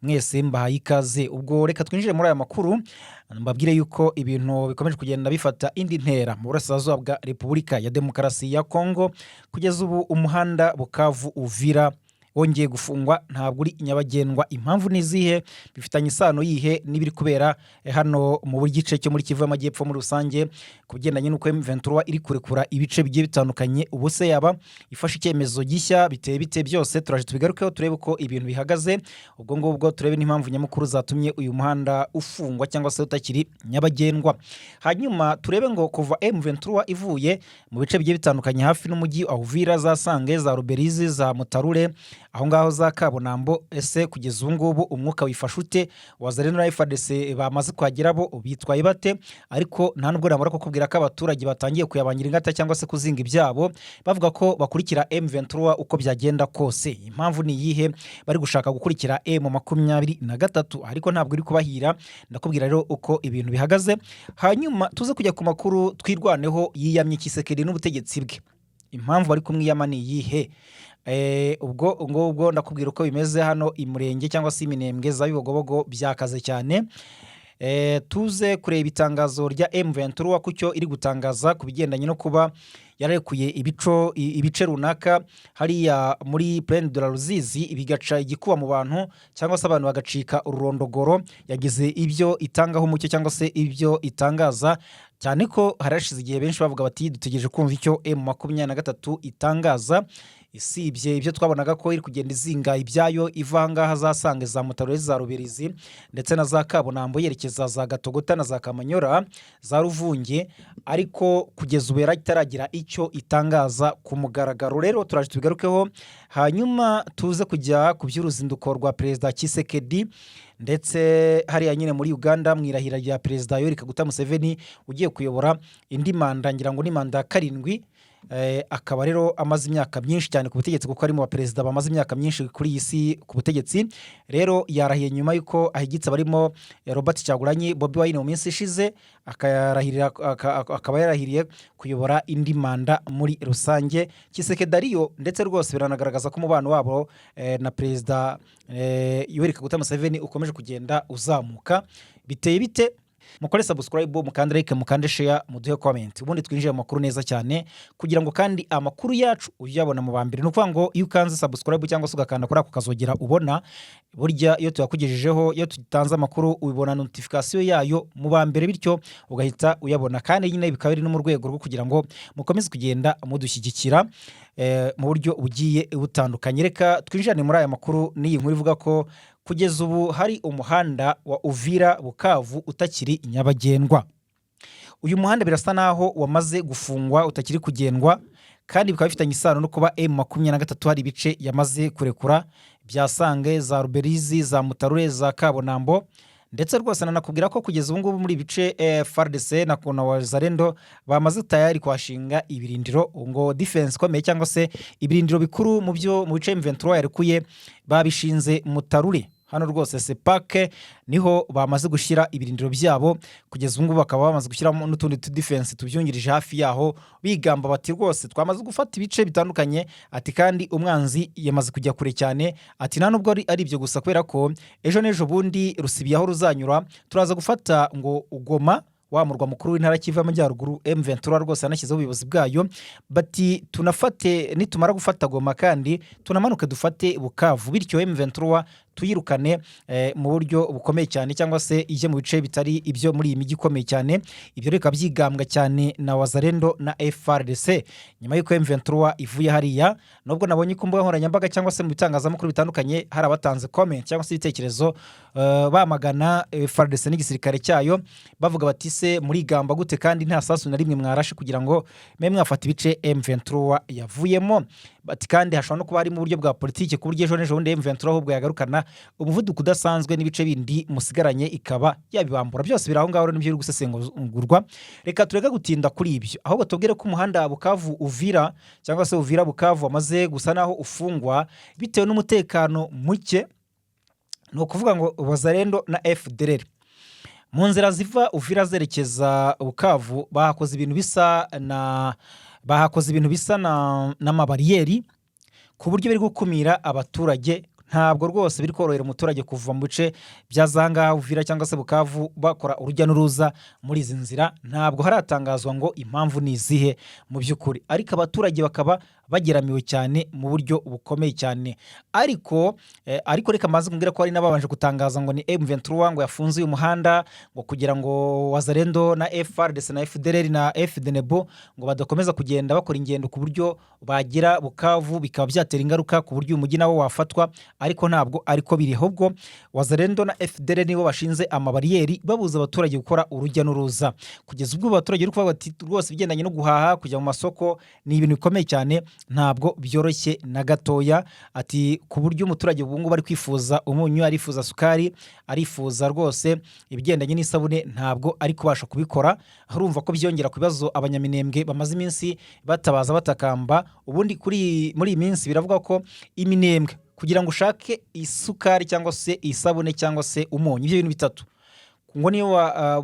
mwese mbahaye ikaze. Ubwo reka twinjire muri aya makuru mbabwire yuko ibintu bikomeje kugenda bifata indi ntera mu burasirazuba bwa Repubulika ya Demokarasi ya Kongo. Kugeza ubu umuhanda Bukavu Uvira wongeye gufungwa, ntabwo uri nyabagendwa. Impamvu nizihe? Bifitanye isano yihe n'ibiri kubera hano mu gice cyo muri Kivu y'Amajyepfo muri rusange kugendanye n'uko M23 iri kurekura ibice bigiye bitandukanye. Ubuse yaba ifashe icyemezo gishya biteye bite? Byose turaje tubigarukeho turebe uko ibintu bihagaze. Ubwo ngubwo turebe n'impamvu nyamukuru zatumye uyu muhanda ufungwa cyangwa se utakiri nyabagendwa. Hanyuma turebe ngo kuva M23 ivuye mu bice bigiye bitandukanye hafi n'umujyi wa Uvira, za Sange, za Ruberizi, za Mutarure, aho ngaho za Kabonambo, ese kugeza ubu ngubu umwuka wifashe ute? Wazareno na FARDC bamaze kuhagera bo bitwaye bate? Ariko nta nubwo namara kukubwira ko abaturage batangiye kuyabangira ingata cyangwa se kuzinga ibyabo bavuga ko bakurikira M23 uko byagenda kose. Impamvu ni yihe bari gushaka gukurikira M23 ariko ntabwo iri kubahira? Ndakubwira rero uko ibintu bihagaze, hanyuma tuze kujya ku makuru twirwaneho yiyamye Kisekedi n'ubutegetsi bwe. Impamvu bari kumwiyama ni yihe? Ubwo ndakubwira uko bimeze hano imurenge cyangwa se iminembwe za Bibogobogo byakaze cyane. Tuze kureba itangazo rya M23 kucyo iri gutangaza ku bigendanye no kuba yarekuye ibice runaka hariya muri Plaine de la Ruzizi, bigaca igikuba mu bantu cyangwa se abantu bagacika ururondogoro. Yagize ibyo itangaho umucyo cyangwa se ibyo itangaza, cyane ko harashize igihe benshi bavuga bati dutegereje kumva icyo M23 itangaza. Isibye ibyo twabonaga ko iri kugenda izinga ibyayo iva ngaha za Sange, za Mutarure, za Ruberizi ndetse na za Kabonambo yerekeza za Gatogota na za Kamanyora, za Ruvunge, ariko kugeza ubu itaragira icyo itangaza ku mugaragaro. Rero turaje tubigarukeho, hanyuma tuze kujya ku by'uruzinduko rwa Perezida Kisekedi ndetse hariya nyine muri Uganda mwirahira rya Perezida Yoweri Kaguta Museveni ugiye kuyobora indi manda, ngira ngo ni manda 7. Akaba rero amaze imyaka myinshi cyane ku butegetsi kuko ari mu baperezida bamaze imyaka myinshi kuri iyi si ku butegetsi. Rero yarahiye nyuma yuko ahigitse barimo Robert Kyagulanyi, Bobi Wine mu minsi ishize, akaba yarahiriye kuyobora indi manda muri rusange. Kisekedi ariyo ndetse rwose biranagaragaza ko umubano wabo na Perezida Yoweri Kaguta Museveni ukomeje kugenda uzamuka. Biteye bite? Mukore subscribe, mukande like, mukande share, muduhe comment, ubundi twinjire mu makuru neza cyane kugira ngo kandi amakuru yacu uyabona mu bambere. No kuvuga ngo iyo ukanze subscribe cyangwa se ugakanda kuri ako kazogera ubona burya iyo tuyakugejejeho, iyo tutanze amakuru ubibona notification yayo mu bambere, bityo ugahita uyabona. Kandi nyine bikaba biri no mu rwego rwo kugira ngo mukomeze kugenda mudushyigikira mu buryo bugiye butandukanye. Reka twinjirane muri aya makuru n'iyi nkuru ivuga ko kugeza ubu hari umuhanda wa Uvira Bukavu utakiri nyabagendwa. Uyu muhanda birasa naho wamaze gufungwa utakiri kugendwa, kandi bikaba bifitanye isano no kuba M23 hari ibice yamaze kurekura bya Sange, za Ruberizi, za Mutarure, za Kabonambo. Ndetse rwose nanakubwira ko kugeza ubu ngubu muri bice FARDC na Kona Wazalendo bamaze tayari kwashinga ibirindiro ngo defense komeye cyangwa se ibirindiro bikuru mu bice M23 yarekuye babishinze Mutarure. Hano rwose Sepake niho bamaze gushyira ibirindiro byabo. Kugeza ubu ngubu bakaba bamaze gushyiramo n'utundi defense tubyungirije hafi yaho, bigamba bati rwose twamaze gufata ibice bitandukanye. Ati kandi umwanzi yamaze kujya kure cyane. Ati nta nubwo ari ibyo gusa, kubera ko ejo n'ejo bundi rusibiyaho ruzanyura turaza gufata ngo Ugoma, wa murwa mukuru w'intara Kivu y'Amajyaruguru. M23 rwose yanashyizeho ubuyobozi bwayo bati tunafate, nitumara gufata Goma kandi tunamanuke dufate Bukavu, bityo M23 tuyirukane mu buryo bukomeye cyane cyangwa se ije mu bice bitari ibyo muri iyi migi ikomeye cyane. Ibyo reka byigambwa cyane na Wazalendo na FARDC nyuma y'uko M23 ivuye hariya. Nubwo nabonye ku mbuga nkoranyambaga cyangwa se mu bitangazamakuru bitandukanye hari abatanze comment cyangwa se ibitekerezo bamagana FARDC n'igisirikare cyayo, bavuga bati se muri gamba gute kandi nta sasu na rimwe mwarashe kugira ngo mwe mwafata ibice M23 yavuyemo. Bati kandi hashobora no kuba hari mu buryo bwa politike ku buryo ejo n'ejo bundi M23 ahubwo yagarukana umuvuduko udasanzwe n'ibice bindi musigaranye ikaba yabibambura. Byose biraho ngaho n'ibyo biri gusesengurwa. Reka turega gutinda kuri ibyo, ahubwo tubwire ko umuhanda Bukavu Uvira cyangwa se Uvira Bukavu wamaze gusa naho ufungwa bitewe n'umutekano muke. No kuvuga ngo Wazalendo na FDLR mu nzira ziva Uvira zerekeza Bukavu bahakoze ibintu bisa na n'amabariyeri ku buryo bari gukumira abaturage ntabwo rwose biri korohera umuturage kuva mu bice bya Zanga Uvira cyangwa se Bukavu bakora urujya n'uruza muri izi nzira, ntabwo haratangazwa ngo impamvu ni izihe mu by'ukuri, ariko abaturage bakaba bageramiwe cyane mu buryo bukomeye cyane. Ariko reka maze kumbwira ko hari n'ababanje gutangaza ngo ni M23 ngo yafunze uyu muhanda ngo kugira ngo Wazalendo na FARDC na FDLR na FDNB ngo badakomeza kugenda bakora ingendo ku buryo bagira Bukavu, bikaba byatera ingaruka ku buryo uyu mujyi nawo wafatwa, ariko ntabwo ariko biri, ahubwo Wazalendo na FDLR nibo bashinze amabariyeri babuza abaturage gukora urujya n'uruza. Kugeza ubwo abaturage bari kuvuga bati rwose bigendanye no guhaha kujya mu masoko ni ibintu bikomeye cyane, ntabwo byoroshye na gatoya. Ati ku buryo umuturage ubu ngubu bari kwifuza umunyu, arifuza sukari, arifuza rwose ibigendanye n'isabune, ntabwo ari kubasha kubikora. Urumva ko byongera ku bibazo abanyaminembwe bamaze iminsi batabaza batakamba. Ubundi muri iyi minsi biravuga ko iminembwe kugira ngo ushake isukari cyangwa se isabune cyangwa se umunyu, ibyo bintu bitatu ngo niyo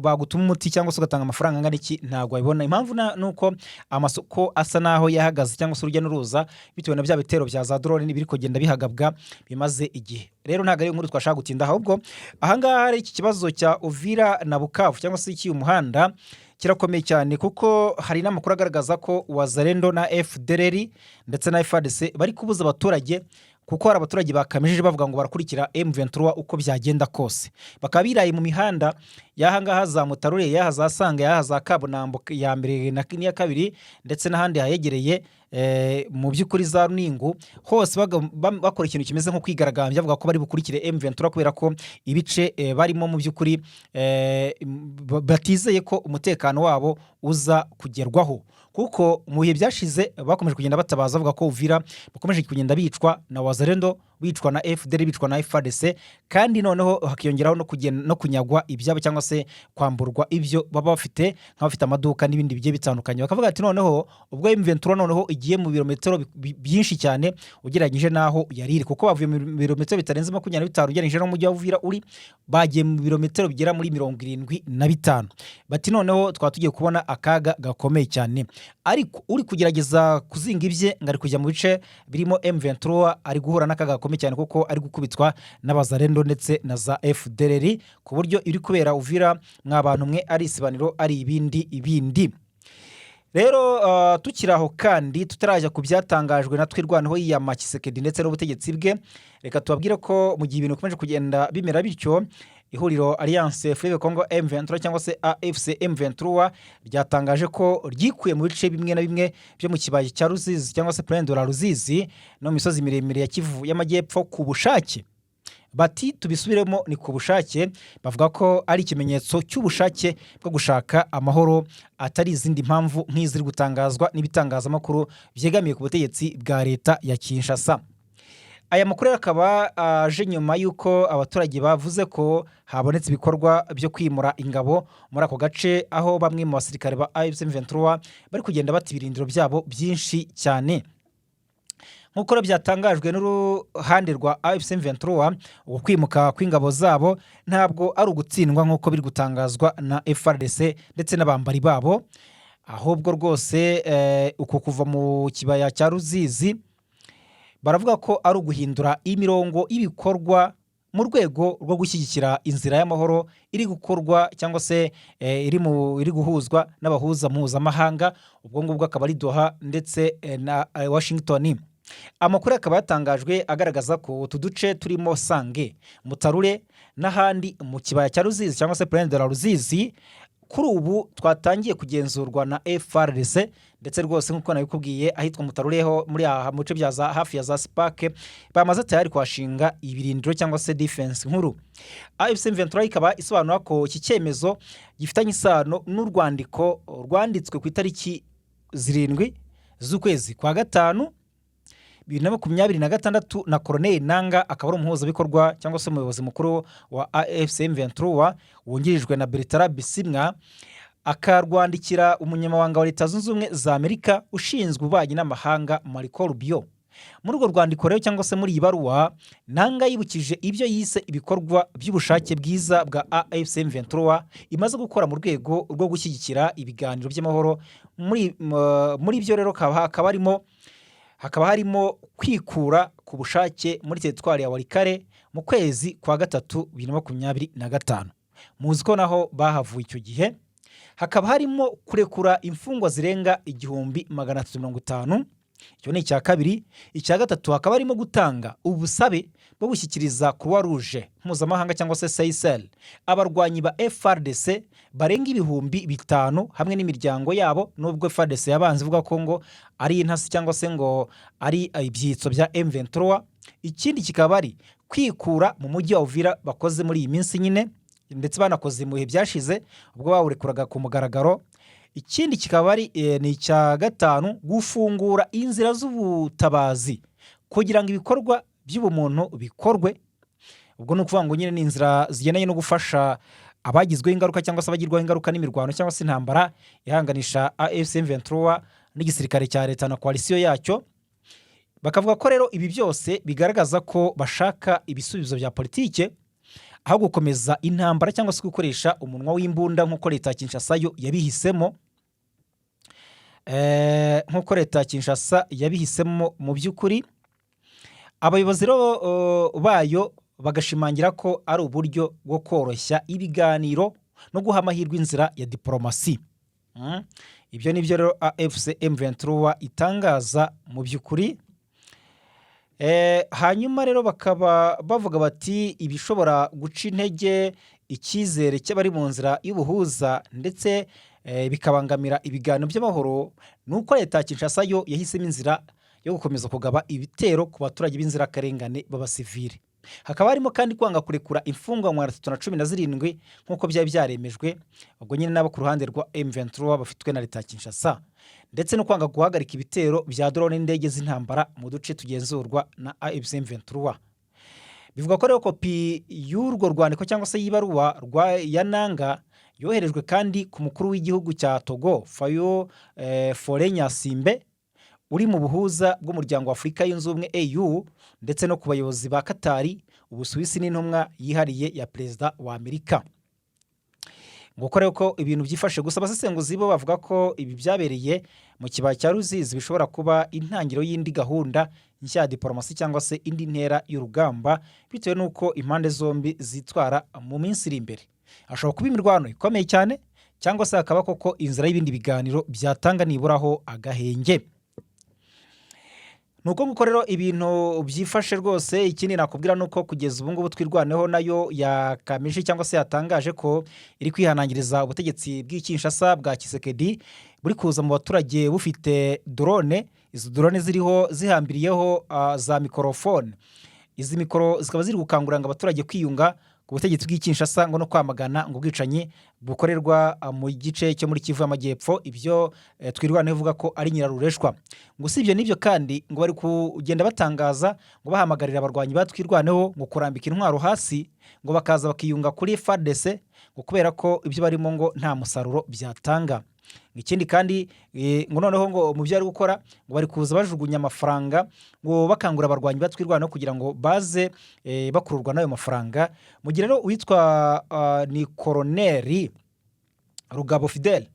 bagutuma umuti cyangwa se ugatanga amafaranga angana iki ntabwo wabibona. Impamvu nuko amasoko asa naho yahagaze cyangwa se urujya n'uruza bitewe na bya bitero bya za drone biri kugenda bihagabwa bimaze igihe. Rero ntabwo ari inkuru twashaka gutinda, ahubwo ahangaha hari iki kibazo cya Uvira na Bukavu cyangwa se iki umuhanda kirakomeye cyane, kuko hari n'amakuru agaragaza ko Wazalendo na FDLR ndetse na FARDC bari kubuza abaturage, kuko hari abaturage bakamije bavuga ngo barakurikira M23 uko byagenda kose, bakaba biraye mu mihanda yahangaha za Mutarure, yaha za Sanga, yaha za Kabunambo ya mbere na ya kabiri ndetse n'ahandi hayegereye mu by'ukuri za Runingu, hose bakora ikintu kimeze nko kwigaragambya bavuga ko bari bukurikire M23 kubera ko ibice barimo mu by'ukuri batizeye ko umutekano wabo uza kugerwaho, kuko mu bihe byashize bakomeje kugenda batabaza bavuga ko Uvira bakomeje kugenda bicwa na Wazalendo, bicwa na FDL, bicwa na FARDC, kandi noneho hakiyongeraho no kunyagwa ibyabo cyangwa se kwamburwa ibyo baba bafite nk'abafite amaduka n'ibindi bigiye bitandukanye. Bakavuga ati noneho ubwo M23 noneho igiye mu birometero byinshi cyane ugereranyije naho yariri, kuko bavuye mu birometero bitarenze 25 ugereranyije no mu mujyi wa Uvira uri, bagiye mu birometero bigera muri 75. Bati noneho twatugiye kubona akaga gakomeye cyane, ariko uri kugerageza kuzinga ibye ngari kujya mu bice birimo M23 ari guhura n'akaga gakomeye cyane, kuko ari gukubitwa n'Abazalendo ndetse na za FDLR, ku buryo iri kubera Uvira mw'abantu mwe ari isibaniro ari ibindi. Rero tukiraho kandi tutarajya ku byatangajwe na twirwanaho yiyama Tshisekedi ndetse n'ubutegetsi bwe, reka tubabwire ko mu gihe ibintu bikomeje kugenda bimera bityo, ihuriro Alliance Fleuve Congo M23 cyangwa se AFC M23 ryatangaje ko ryikuye mu bice bimwe na bimwe byo mu kibaya cya Ruzizi cyangwa se Plaine de la Ruzizi no mu misozi miremire ya Kivu y'Amajyepfo ku bushake. Bati tubisubiremo ni ku bushake, bavuga ko ari ikimenyetso cy'ubushake bwo gushaka amahoro, atari izindi mpamvu nk'iziri gutangazwa n'ibitangazamakuru byegamiye ku butegetsi bwa leta ya Kinshasa. Aya makuru akaba aje nyuma y'uko abaturage bavuze ko habonetse ibikorwa byo kwimura ingabo muri ako gace, aho bamwe mu basirikare ba AFC M23 bari kugenda bata ibirindiro byabo byinshi cyane. Nk'uko byatangajwe n'uruhande rwa AFC M23, ukwimuka kw'ingabo zabo ntabwo ari ugutsindwa nk'uko biri gutangazwa na FARDC ndetse n'abambari babo, ahubwo rwose uko kuva mu kibaya cya Ruzizi baravuga ko ari uguhindura imirongo y'ibikorwa mu rwego rwo gushyigikira inzira y'amahoro iri gukorwa cyangwa se iri guhuzwa n'abahuza mpuzamahanga, ubwo ngubwo akaba ari Doha ndetse na Washington. Amakuru akaba yatangajwe agaragaza ko utu duce turimo Sange, Mutarure n'ahandi mu kibaya cya Ruzizi cyangwa se Plaine de la Ruzizi kuri ubu twatangiye kugenzurwa na FARDC, ndetse rwose nk'uko nabikubwiye ahitwa Mutarureho muri aha muce bya hafi ya za Spark bamaze tayari kwashinga ibirindiro cyangwa se defense nkuru. AFC M23 ikaba isobanura ko iki cyemezo gifitanye isano n'urwandiko rwanditswe ku itariki 7 z'ukwezi kwa gatanu 2026 na Colonel Nanga, akaba ari umuhuzabikorwa cyangwa se umuyobozi mukuru wa AFC M23 wungirijwe na Bertrand Bisimwa, akarwandikira umunyamabanga wa Leta Zunze Ubumwe za Amerika ushinzwe ububanyi n'amahanga Marco Rubio. Muri urwo rwandiko rero cyangwa se muri iyi baruwa, Nanga yibukije ibyo yise ibikorwa by'ubushake bwiza bwa AFC M23 imaze gukora mu rwego rwo gushyigikira ibiganiro by'amahoro. Muri byo rero hakaba harimo hakaba harimo kwikura ku bushake muri teritwari ya Walikale mu kwezi kwa gatatu 2025. Muzi ko naho bahavuye icyo gihe. Hakaba harimo kurekura imfungwa zirenga 1350. Icyo ni icya kabiri. Icya gatatu hakaba harimo gutanga ubusabe bwo gushyikiriza Croix Rouge mpuzamahanga cyangwa se Seychelles abarwanyi ba FARDC barenga 5,000 hamwe n'imiryango yabo, nubwo FARDC yabanze ivuga ko ngo ari intasi cyangwa se ngo ari ibyitso bya M23. Ikindi kikaba ari kwikura mu mujyi wa Uvira bakoze muri iyi minsi nyine, ndetse banakoze mu bihe byashize ubwo bawurekuraga ku mugaragaro. Ikindi kikaba ari ni icya gatanu, gufungura inzira z'ubutabazi kugira ngo ibikorwa by'ubumuntu bikorwe. Ubwo ni ukuvuga ngo nyine ni inzira zigendanye no gufasha abagizweho ingaruka cyangwa se abagirwaho ingaruka n'imirwano cyangwa se intambara ihanganisha AFC M23 n'igisirikare cya leta na koalisiyo yacyo. Bakavuga ko rero ibi byose bigaragaza ko bashaka ibisubizo bya politike aho gukomeza intambara cyangwa se gukoresha umunwa w'imbunda nk'uko leta ya Kinshasa yo yabihisemo. Nk'uko leta ya Kinshasa yabihisemo mu by'ukuri, abayobozi bayo bagashimangira ko ari uburyo bwo koroshya ibiganiro no guha amahirwe inzira ya diplomasi. Ibyo nibyo rero AFC M23 itangaza mu by'ukuri. Hanyuma rero bakaba bavuga bati ibishobora guca intege icyizere cy'abari mu nzira y'ubuhuza ndetse bikabangamira ibiganiro by'amahoro, nuko leta ya Kinshasa yo yahisemo inzira yo gukomeza kugaba ibitero ku baturage b'inzirakarengane b'abasivile. Hakaba harimo kandi kwanga kurekura imfungwa 317 nk'uko byari byaremejwe, ubwo nyine nabo ku ruhande rwa M23 bafitwe na leta ya Kinshasa, ndetse no kwanga guhagarika ibitero bya drone n'indege z'intambara mu duce tugenzurwa na AFC M23. Bivuga ko rero kopi y'urwo rwandiko cyangwa se yibaruwa ya Nanga yoherejwe kandi ku mukuru w'igihugu cya Togo Fayo Forenyasimbe uri mu buhuza bw'umuryango wa Afurika yunze ubumwe AU, ndetse no ku bayobozi ba Katari, Ubusuwisi n'intumwa yihariye ya perezida wa Amerika. Nguko rero ko ibintu byifashe, gusa abasesenguzi bo bavuga ko ibi byabereye mu kibaya cya Ruzizi bishobora kuba intangiriro y'indi gahunda nshya ya diplomasi cyangwa se indi ntera y'urugamba, bitewe n'uko impande zombi zitwara mu minsi iri imbere. Ashobora kuba imirwano ikomeye cyane cyangwa se hakaba koko inzira y'ibindi biganiro byatanga niburaho agahenge. Nuko nguko rero ibintu byifashe rwose. Ikindi nakubwira nuko kugeza ubu ngubu twirwaneho nayo yakamije cyangwa se yatangaje ko iri kwihanangiriza ubutegetsi bw'Kinshasa bwa Tshisekedi buri kuza mu baturage bufite drone. Izo drone ziriho zihambiriyeho za mikrofone. Izi mikoro zikaba ziri gukangurira abaturage kwiyunga ku butegetsi bw'Kinshasa ngo no kwamagana ngo ubwicanyi bukorerwa mu gice cyo muri Kivu y'Amajyepfo. Ibyo twirwaneho vuga ko ari nyirarureshwa. Ngo sibyo nibyo kandi ngo bari kugenda batangaza ngo bahamagarira abarwanyi batwirwaneho ngo kurambika intwaro hasi ngo bakaza bakiyunga kuri FARDC ngo kubera ko ibyo barimo ngo nta musaruro byatanga. Ikindi kandi ngo noneho ngo mu byo ari gukora ngo bari kuza bajugunya amafaranga ngo bakangura abarwanyi batwirwaneho kugira ngo baze bakururwa n'ayo mafaranga. Mu gihe rero witwa ni Colonel Rugabo Fidel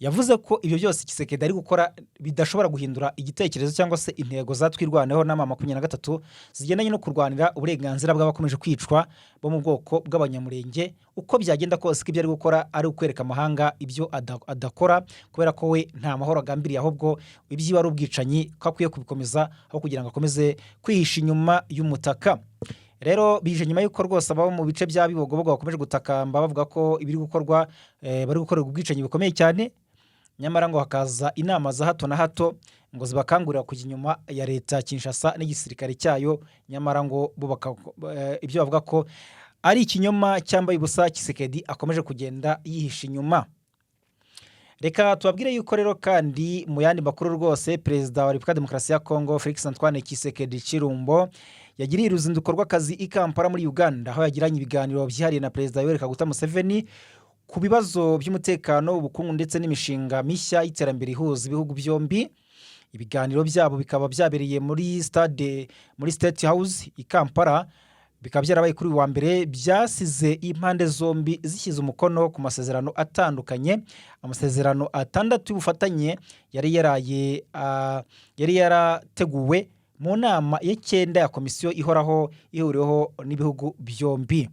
yavuze ko ibyo byose Tshisekedi ari gukora bidashobora guhindura igitekerezo cyangwa se intego zatwirwaneho na 23 zigendanye no kurwanira uburenganzira bw'abakomeje kwicwa bo mu bwoko bw'abanyamurenge. Uko byagenda kose ibyo ari gukora ari ukwereka amahanga ibyo adakora, kubera ko we nta mahoro agambiriye, ahubwo ibyo ari ubwicanyi ko akwiye kubikomeza aho kugira ngo akomeze kwihisha inyuma y'umutaka. Rero bije nyuma y'uko rwose abo mu bice bya Bibogobogo bakomeje gutakamba bavuga ko ibiri gukorwa bari gukorera ubwicanyi bukomeye cyane, nyamara ngo hakaza inama za hato na hato ngo zibakangurira kujya inyuma ya leta ya Kinshasa n'igisirikare cyayo, nyamara ngo ibyo bavuga ko ari ikinyoma cyambaye ubusa Tshisekedi akomeje kugenda yihisha inyuma. Reka tubabwire yuko rero kandi mu yandi makuru rwose Perezida wa Repubulika Demokarasi ya Kongo Felix Antoine Tshisekedi Chilombo yagiriye uruzinduko rw'akazi i Kampala muri Uganda, aho yagiranye ibiganiro byihariye na Perezida Yoweri Kaguta Museveni ku bibazo by'umutekano, ubukungu ndetse n'imishinga mishya y'iterambere ihuza ibihugu byombi. Ibiganiro byabo bikaba byabereye muri State House i Kampala, bikaba byarabaye kuri uyu wa mbere, byasize impande zombi zishyize umukono ku masezerano atandukanye, amasezerano 6 y'ubufatanye yari yarateguwe mu nama ya komisiyo ihoraho ihuriweho n'ibihugu byombi.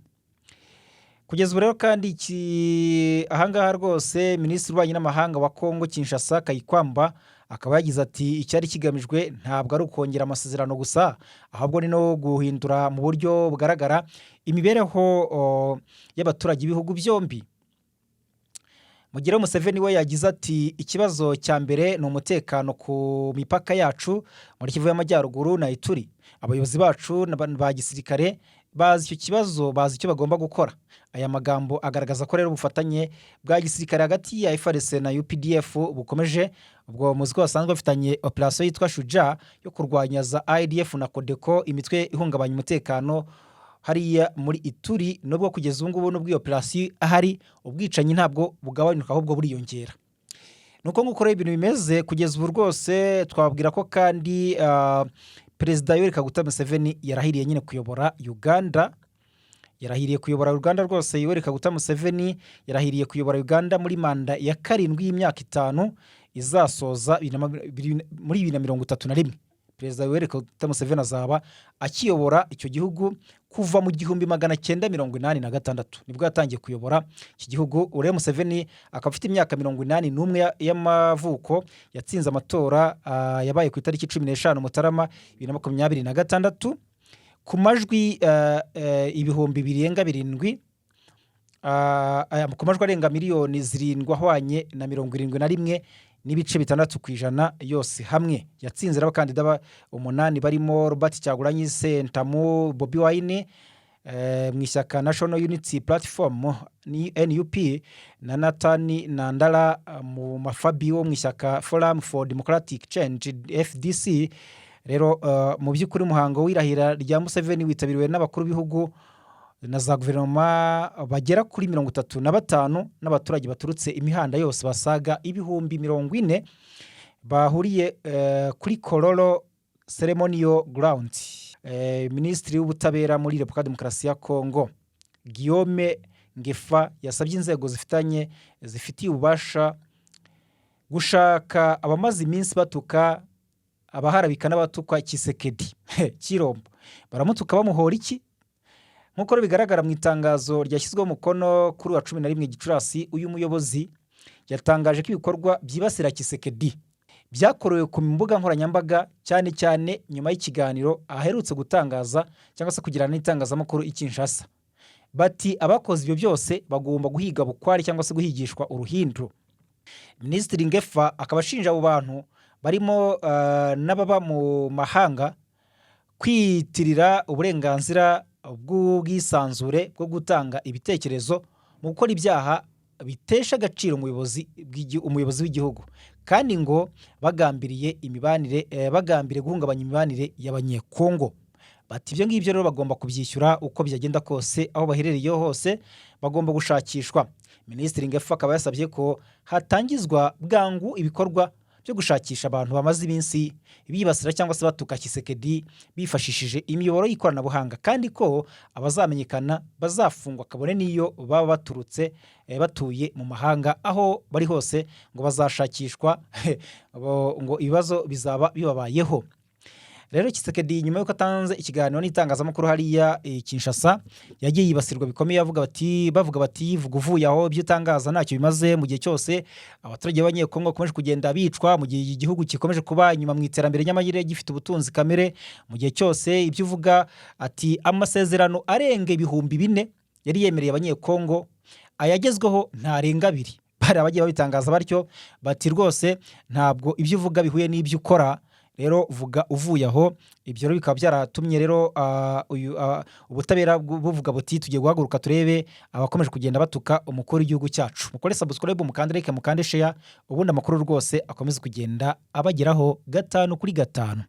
Kugeza ubu rero kandi ahangaha rwose Minisitiri w'Ububanyi n'Amahanga wa Kongo Kinshasa Kayikwamba akaba yagize ati icyari kigamijwe ntabwo ari ukongera amasezerano gusa, ahubwo ni no guhindura mu buryo bugaragara imibereho y'abaturage b'ibihugu byombi. Mugire Museveni we yagize ati ikibazo cya mbere ni umutekano ku mipaka yacu muri Kivu y'Amajyaruguru na Ituri. Abayobozi bacu ba gisirikare bazi icyo kibazo, bazi icyo bagomba gukora. Aya magambo agaragaza ko rero ubufatanye bwa gisirikare hagati ya FARDC na UPDF bukomeje, ubwo muzi ko basanzwe bafitanye operation yitwa Shuja yo kurwanya za IDF na Codeco, imitwe ihungabanya umutekano hariya muri Ituri. Nubwo kugeza ubu ngubu n'ubwo iyo operation ahari, ubwicanyi ntabwo bugabanyuka ahubwo buriyongera. Nuko nguko rero ibintu bimeze kugeza ubu rwose. Twababwira ko kandi Perezida Yoweri Kaguta Museveni yarahiriye nyine kuyobora Uganda. Rwose Yoweri Kaguta Museveni yarahiriye kuyobora Uganda muri manda ya 7 y'imyaka 5 izasoza muri 2031. Perezida Yoweri Kaguta Museveni azaba akiyobora icyo gihugu kuva mu 1986 nibwo yatangiye kuyobora iki gihugu. Uriya Museveni akaba afite imyaka 81 y'amavuko, yatsinze amatora yabaye ku itariki 15 Mutarama 2026 ku majwi ibihumbi birenga 7, ku majwi arenga miliyoni 7 ahwanye na 71 n'ibice 6% yose hamwe. Yatsinze abakandida 8 barimo Robert Kyagulanyi Ssentamu, Bobi Wine mu ishyaka National Unity Platform NUP, na Nathan Nandala mu Mafabio mu ishyaka Forum for Democratic Change FDC. Rero mu by'ukuri umuhango w'irahira rya Museveni witabiriwe n'abakuru b'ibihugu na za guverinoma bagera kuri 35 n'abaturage baturutse imihanda yose basaga ibihumbi 40 bahuriye kuri Kololo Ceremonial Ground. Minisitiri w'ubutabera muri Repubulika Demokarasi ya Kongo Guillaume Ngefa yasabye inzego zifitiye ububasha gushaka abamaze iminsi batuka abaharabika n'abatukwa Kisekedi Kirombo. Baramutuka bamuhora iki? Nkuko bigaragara mu itangazo ryashyizweho umukono kuri wa 11 Gicurasi, uyu muyobozi yatangaje ko ibikorwa byibasira Kisekedi byakorewe ku mbuga nkoranyambaga, cyane cyane nyuma y'ikiganiro aherutse gutangaza cyangwa se kugirana n'itangazamakuru i Kinshasa. Bati abakoze ibyo byose bagomba guhiga bukwari cyangwa se guhigishwa uruhindu. Minisitiri Ngefa akaba ashinja abo bantu barimo n'ababa mu mahanga kwitirira uburenganzira bw'ubwisanzure bwo gutanga ibitekerezo mu gukora ibyaha bitesha agaciro umuyobozi w'igihugu, kandi ngo bagambiriye guhungabanya imibanire y'Abanyekongo. Bati ibyo ngibyo rero bagomba kubyishyura uko byagenda kose, aho baherereye hose bagomba gushakishwa. Minisitiri Ngefa akaba yasabye ko hatangizwa bwangu ibikorwa byo gushakisha abantu bamaze iminsi bibasira cyangwa se batuka Kisekedi bifashishije imiyoboro y'ikoranabuhanga, kandi ko abazamenyekana bazafungwa kabone n'iyo baba baturutse batuye mu mahanga. Aho bari hose ngo bazashakishwa ngo ibibazo bizaba bibabayeho. Rero Kisekedi nyuma yuko atanze ikiganiro n'itangazamakuru hariya Kinshasa yagiye yibasirwa bikomeye, bavuga bati vuga uvuye aho ibyo utangaza ntacyo bimaze, mu gihe cyose abaturage b'Abanyekongo bakomeje kugenda bicwa, mu gihe igihugu gikomeje kuba inyuma mu iterambere ry'amahire gifite ubutunzi kamere, mu gihe cyose ibyo uvuga ati amasezerano arenga ibihumbi 4 yari yemereye Abanyekongo ayagezweho ntarenga 2. Bari abagiye babitangaza batyo bati rwose ntabwo ibyo uvuga bihuye n'ibyo ukora, rero vuga uvuye aho. Ibyo rero bikaba byaratumye rero ubutabera buvuga buti tugiye guhaguruka turebe abakomeje kugenda batuka umukuru w'igihugu cyacu. Mukore subscribe, mukande like, mukande share, ubundi amakuru rwose akomeze kugenda abageraho 5 kuri 5.